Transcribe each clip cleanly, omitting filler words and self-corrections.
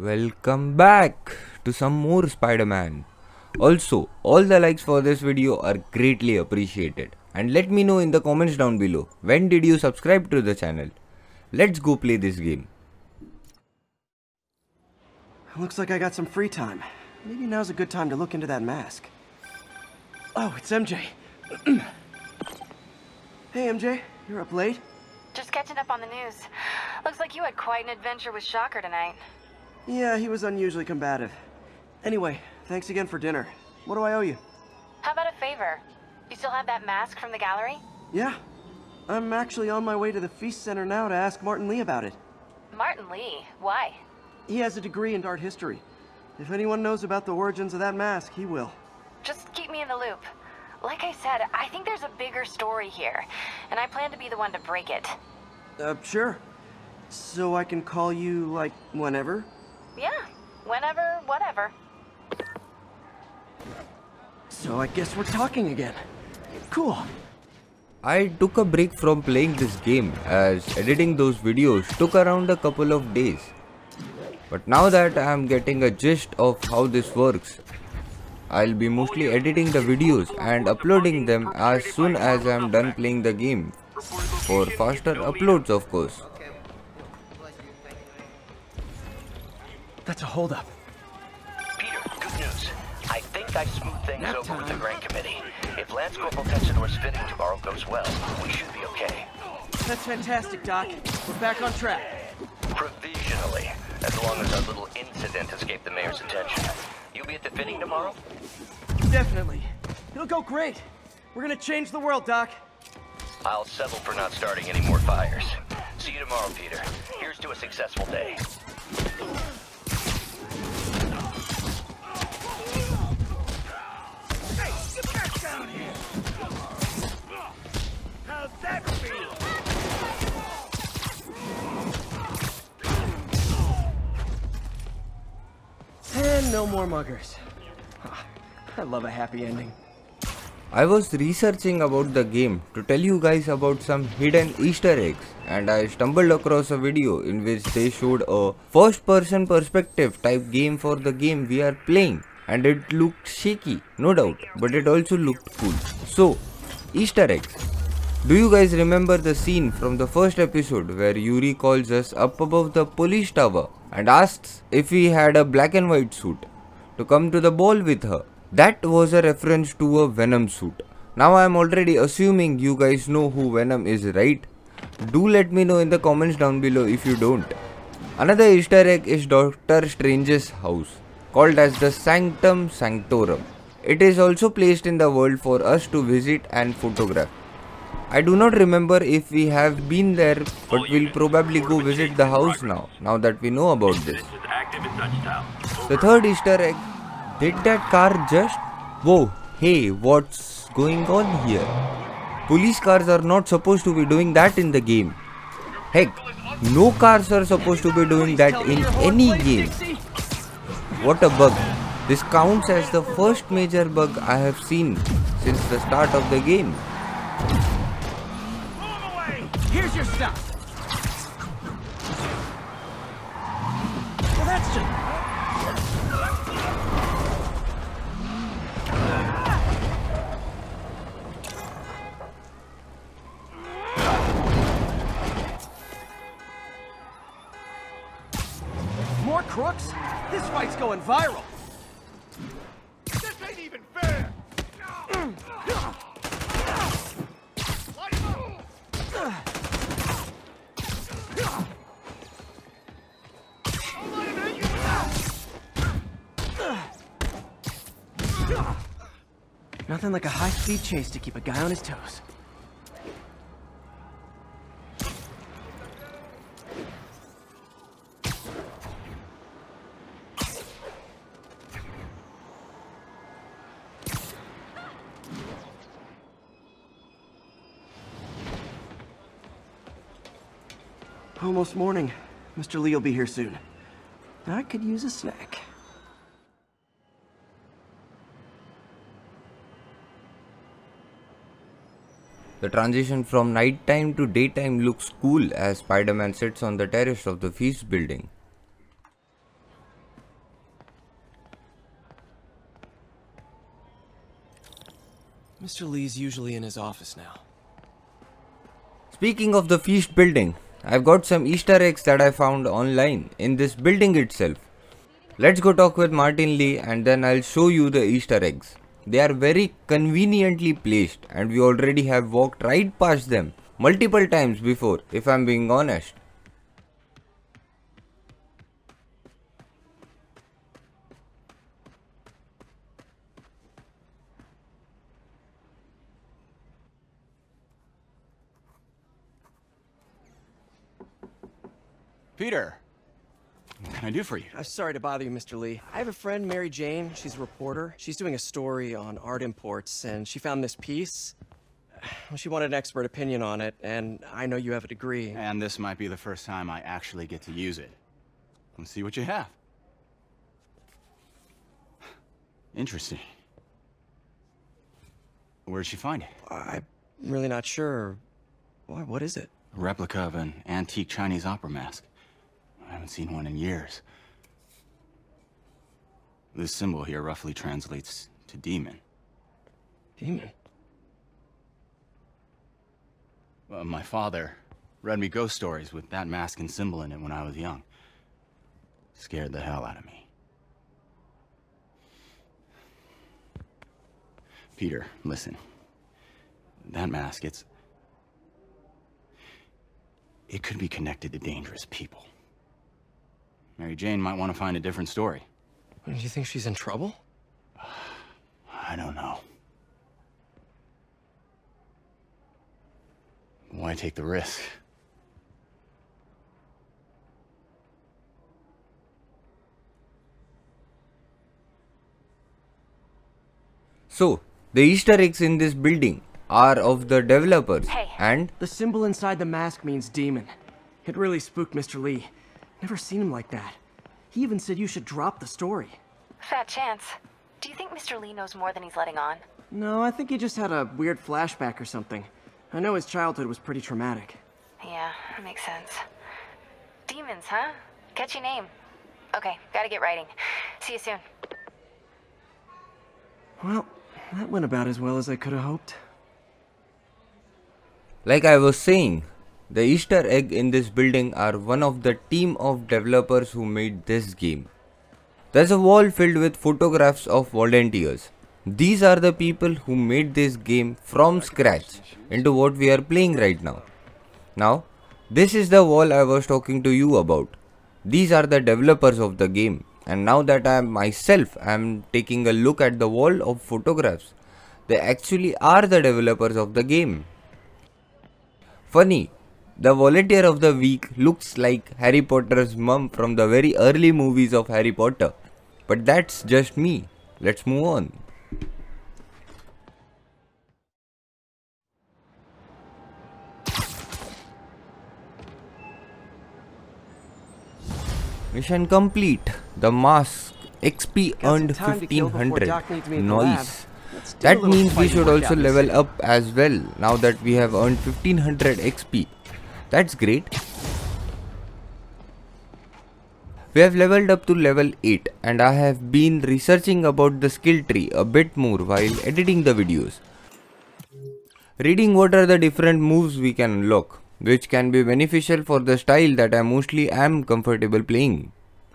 Welcome back to some more Spider-Man. Also, all the likes for this video are greatly appreciated. And let me know in the comments down below, when did you subscribe to the channel? Let's go play this game. Looks like I got some free time. Maybe now's a good time to look into that mask. Oh, it's MJ. Hey MJ, you're up late? Just catching up on the news. Looks like you had quite an adventure with Shocker tonight. Yeah, he was unusually combative. Anyway, thanks again for dinner. What do I owe you? How about a favor? You still have that mask from the gallery? Yeah. I'm actually on my way to the Feast Center now to ask Martin Lee about it. Martin Lee? Why? He has a degree in art history. If anyone knows about the origins of that mask, he will. Just keep me in the loop. Like I said, I think there's a bigger story here, and I plan to be the one to break it. Sure. So I can call you, like, whenever? Yeah, whenever, whatever. So I guess we're talking again. Cool. I took a break from playing this game as editing those videos took around a couple of days. But now that I am getting a gist of how this works, I'll be mostly editing the videos and uploading them as soon as I am done playing the game, for faster uploads of course. That's a holdup. Peter, good news. I think I smoothed things over with the Grand Committee. If Lance Corporal Texidor's fitting tomorrow goes well, we should be okay. That's fantastic, Doc. We're back on track. Provisionally, as long as our little incident escaped the mayor's attention. You'll be at the fitting tomorrow? Definitely. It'll go great. We're gonna change the world, Doc. I'll settle for not starting any more fires. See you tomorrow, Peter. Here's to a successful day. Hey, get back down here! How's that feel? And no more muggers. I love a happy ending. I was researching about the game to tell you guys about some hidden Easter eggs, and I stumbled across a video in which they showed a first person perspective type game for the game we are playing, and it looked shaky, no doubt, but it also looked cool. So, Easter eggs. Do you guys remember the scene from the first episode where Yuri calls us up above the police tower and asks if we had a black and white suit to come to the ball with her? That was a reference to a Venom suit. Now I am already assuming you guys know who Venom is, right? Do let me know in the comments down below if you don't. Another Easter egg is Doctor Strange's house, called as the Sanctum Sanctorum. It is also placed in the world for us to visit and photograph. I do not remember if we have been there, but we'll probably go visit the house now that we know about this. The third Easter egg. Did that car just... Whoa, hey, what's going on here? Police cars are not supposed to be doing that in the game. Heck, no cars are supposed to be doing that in any game. What a bug. This counts as the first major bug I have seen since the start of the game. Here's your stuff. Well, that's just... More crooks? This fight's going viral. This ain't even fair! Light him up! I'll let him hit you! Nothing like a high-speed chase to keep a guy on his toes. Almost morning. Mr. Lee will be here soon. I could use a snack. The transition from nighttime to daytime looks cool as Spider-Man sits on the terrace of the Feast building. Mr. Lee's usually in his office now. Speaking of the feast building, I've got some Easter eggs that I found online in this building itself. Let's go talk with Martin Lee and then I'll show you the Easter eggs. They are very conveniently placed and we already have walked right past them multiple times before, if I'm being honest. Peter, what can I do for you? Sorry to bother you, Mr. Lee. I have a friend, Mary Jane. She's a reporter. She's doing a story on art imports, and she found this piece. Well, she wanted an expert opinion on it, and I know you have a degree. And this might be the first time I actually get to use it. Let's see what you have. Interesting. Where did she find it? I'm really not sure. Why, what is it? A replica of an antique Chinese opera mask. I haven't seen one in years. This symbol here roughly translates to demon. Demon? My father read me ghost stories with that mask and symbol in it when I was young. Scared the hell out of me. Peter, listen. That mask, it could be connected to dangerous people. Mary Jane might want to find a different story. Do you think she's in trouble? I don't know. Why take the risk? So, the Easter eggs in this building are of the developers and The symbol inside the mask means demon. It really spooked Mr. Lee. Never seen him like that. He even said you should drop the story. Fat chance. Do you think Mr. Lee knows more than he's letting on? No, I think he just had a weird flashback or something. I know his childhood was pretty traumatic. Yeah, that makes sense. Demons, huh? Catchy name. Okay, gotta get writing. See you soon. Well, that went about as well as I could have hoped. like I was saying, the Easter egg in this building are one of the team of developers who made this game. There's a wall filled with photographs of volunteers. These are the people who made this game from scratch into what we are playing right now. Now, this is the wall I was talking to you about. These are the developers of the game, and now that I myself am taking a look at the wall of photographs, they actually are the developers of the game. Funny, the volunteer of the week looks like Harry Potter's mum from the very early movies of Harry Potter. But that's just me. Let's move on. Mission complete. The mask XP earned 1500. Nice. That means we should also level up as well now that we have earned 1500 XP. That's great. We have leveled up to level 8 and I have been researching about the skill tree a bit more while editing the videos. Reading what are the different moves we can unlock, which can be beneficial for the style that I mostly am comfortable playing.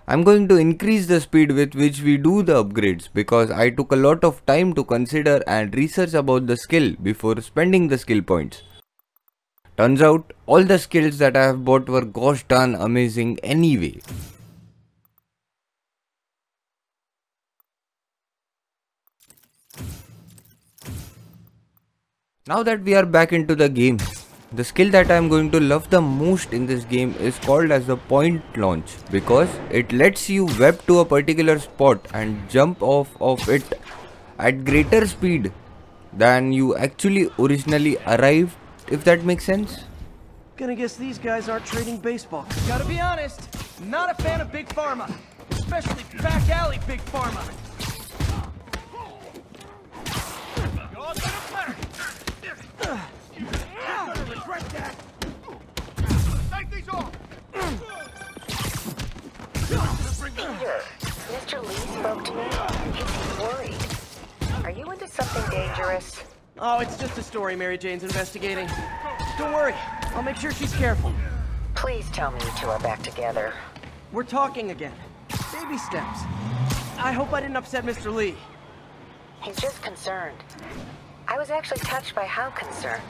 I'm going to increase the speed with which we do the upgrades because I took a lot of time to consider and research about the skill before spending the skill points. Turns out, all the skills that I have bought were gosh darn amazing anyway. Now that we are back into the game, the skill that I am going to love the most in this game is called as the point launch because it lets you web to a particular spot and jump off of it at greater speed than you actually originally arrived, if that makes sense. Gonna guess these guys aren't trading baseball. Gotta be honest, not a fan of Big Pharma, especially back alley Big Pharma. Take these off! Peter, Mr. Lee spoke to me. He seemed worried. Are you into something dangerous? Oh, it's just a story Mary Jane's investigating. Don't worry, I'll make sure she's careful. Please tell me you two are back together. We're talking again. Baby steps. I hope I didn't upset Mr. Lee. He's just concerned. I was actually touched by how concerned.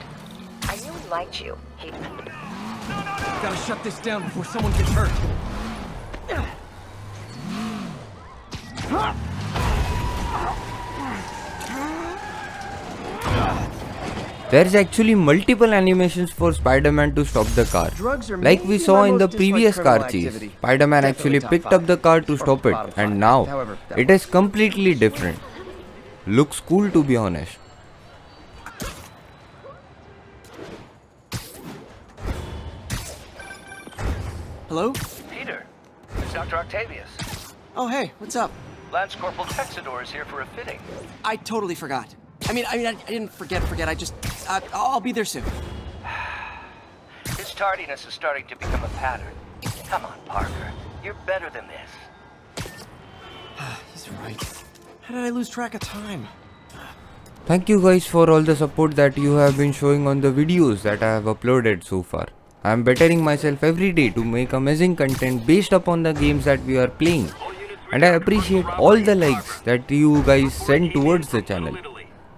I knew he liked you. He... Gotta shut this down before someone gets hurt. There's actually multiple animations for Spider-Man to stop the car. Like we saw in the previous car chase, Spider-Man actually picked up the car to stop it, and now it is completely different. Looks cool, to be honest. Hello? Peter, it's Dr. Octavius. Oh, hey, what's up? Lance Corporal Texador is here for a fitting. I totally forgot. I didn't forget. I'll be there soon. His tardiness is starting to become a pattern. Come on, Parker. You're better than this. He's right. How did I lose track of time? Thank you guys for all the support that you have been showing on the videos that I have uploaded so far. I am bettering myself every day to make amazing content based upon the games that we are playing. And I appreciate all the likes that you guys send towards the channel.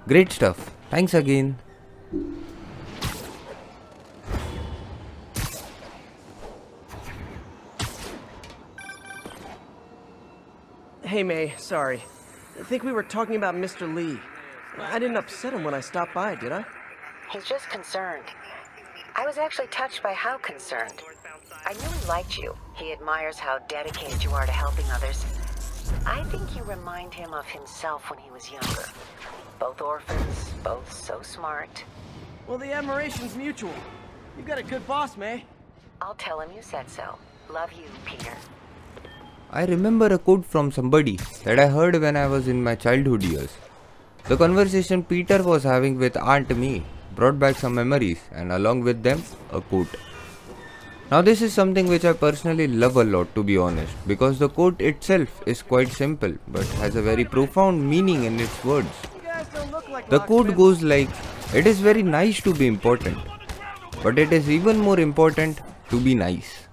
Great stuff. Thanks again. Hey, May, sorry. I think we were talking about Mr. Lee. I didn't upset him when I stopped by, did I? He's just concerned. I was actually touched by how concerned. I knew he liked you. He admires how dedicated you are to helping others. I think you remind him of himself when he was younger. Both orphans, both so smart. Well, the admiration's mutual. You've got a good boss, May. I'll tell him you said so. Love you, Peter. I remember a quote from somebody that I heard when I was in my childhood years. The conversation Peter was having with Aunt May brought back some memories, and along with them, a quote. Now this is something which I personally love a lot, to be honest, because the quote itself is quite simple but has a very profound meaning in its words. The quote goes like, "It is very nice to be important, but it is even more important to be nice."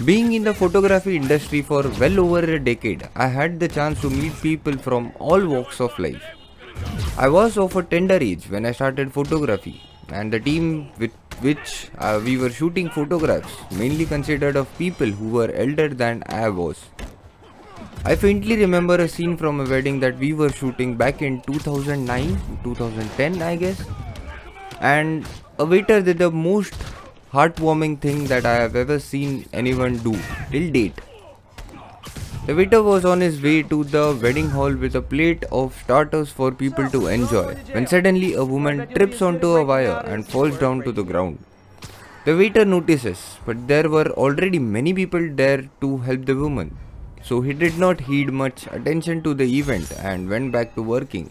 Being in the photography industry for well over a decade, I had the chance to meet people from all walks of life. I was of a tender age when I started photography, and the team with which we were shooting photographs mainly consisted of people who were elder than I was. I faintly remember a scene from a wedding that we were shooting back in 2009, 2010 I guess, and a waiter did the most heartwarming thing that I have ever seen anyone do till date. The waiter was on his way to the wedding hall with a plate of starters for people to enjoy, when suddenly a woman trips onto a wire and falls down to the ground. The waiter notices, but there were already many people there to help the woman, so he did not heed much attention to the event and went back to working.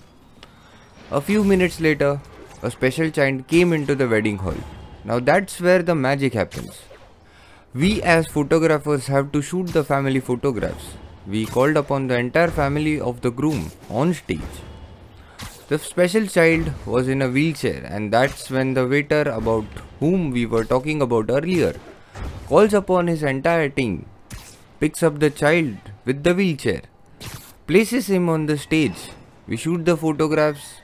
A few minutes later, a special child came into the wedding hall. Now that's where the magic happens. We as photographers have to shoot the family photographs. We called upon the entire family of the groom on stage. The special child was in a wheelchair, and that's when the waiter, about whom we were talking about earlier, calls upon his entire team, picks up the child with the wheelchair, places him on the stage. We shoot the photographs,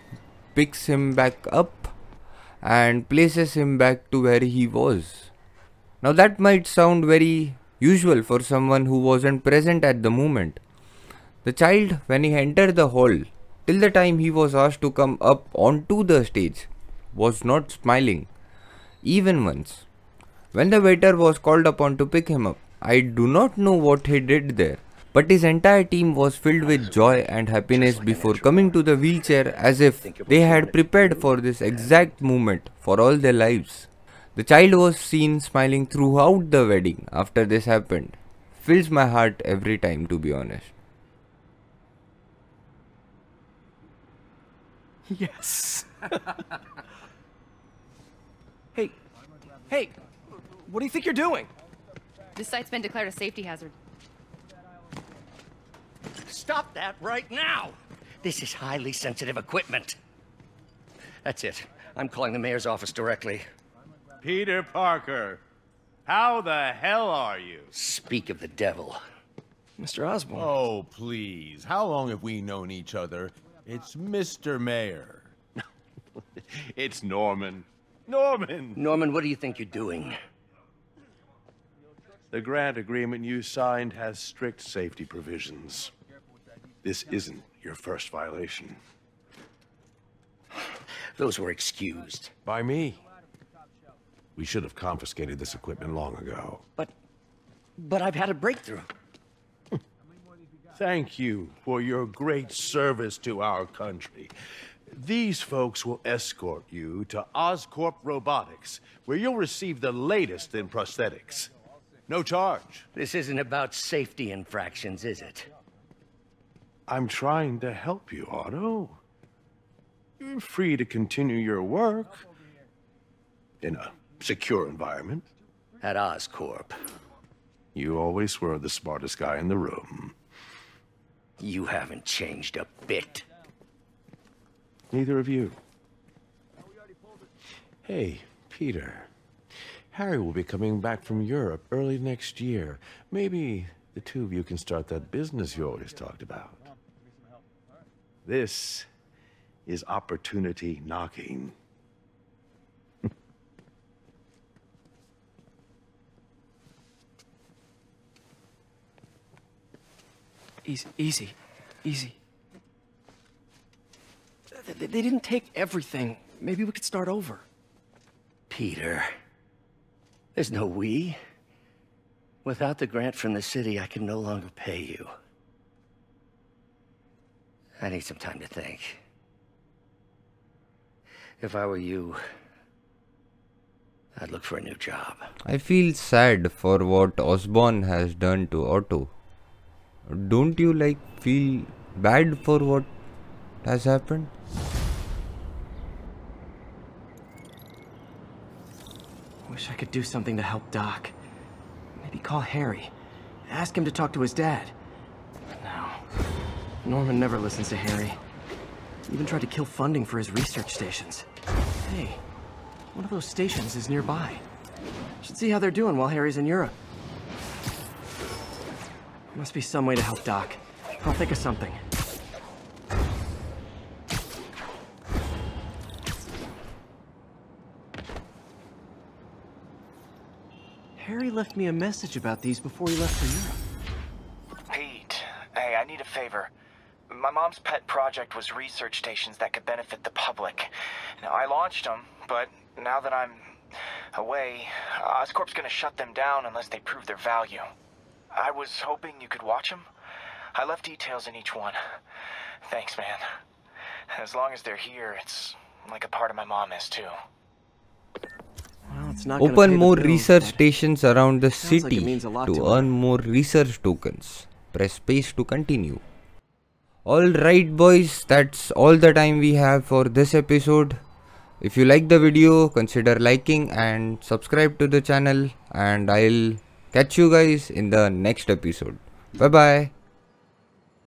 picks him back up and places him back to where he was. Now that might sound very usual for someone who wasn't present at the moment. The child, when he entered the hall, till the time he was asked to come up onto the stage, was not smiling, even once. When the waiter was called upon to pick him up, I do not know what he did there, but his entire team was filled with joy and happiness before coming to the wheelchair, as if they had prepared for this exact moment for all their lives. The child was seen smiling throughout the wedding after this happened. Fills my heart every time, to be honest. Yes. Hey, what do you think you're doing? This site's been declared a safety hazard. Stop that right now! This is highly sensitive equipment. That's it. I'm calling the mayor's office directly. Peter Parker, how the hell are you? Speak of the devil. Mr. Osborn. Oh, please. How long have we known each other? It's Mr. Mayor. It's Norman. Norman! Norman, what do you think you're doing? The grant agreement you signed has strict safety provisions. This isn't your first violation. Those were excused. By me. We should have confiscated this equipment long ago. But I've had a breakthrough. Thank you for your great service to our country. These folks will escort you to Oscorp Robotics, where you'll receive the latest in prosthetics. No charge. This isn't about safety infractions, is it? I'm trying to help you, Otto. You're free to continue your work in a secure environment. At Oscorp. You always were the smartest guy in the room. You haven't changed a bit. Neither of you. Hey, Peter. Harry will be coming back from Europe early next year. Maybe the two of you can start that business you always talked about. This is opportunity knocking. Easy. They didn't take everything. Maybe we could start over. Peter. There's no we. Without the grant from the city, I can no longer pay you. I need some time to think. If I were you, I'd look for a new job. I feel sad for what Osborn has done to Otto. Don't you feel bad for what has happened? Wish I could do something to help Doc. Maybe call Harry. Ask him to talk to his dad. No. Norman never listens to Harry. Even tried to kill funding for his research stations. Hey, one of those stations is nearby. Should see how they're doing while Harry's in Europe. Must be some way to help Doc. I'll think of something. Harry left me a message about these before he left for Europe. Pete, hey, I need a favor. My mom's pet project was research stations that could benefit the public. Now, I launched them, but now that I'm away, Oscorp's gonna shut them down unless they prove their value. I was hoping you could watch them. I left details in each one. Thanks, man. As long as they're here, it's like a part of my mom is too. Well, it's not gonna Open pay the more bills, research but stations around the sounds like it city means a lot to to her. earn more research tokens. Press space to continue. Alright boys, that's all the time we have for this episode. If you like the video, consider liking and subscribe to the channel, and I'll catch you guys in the next episode. Bye bye.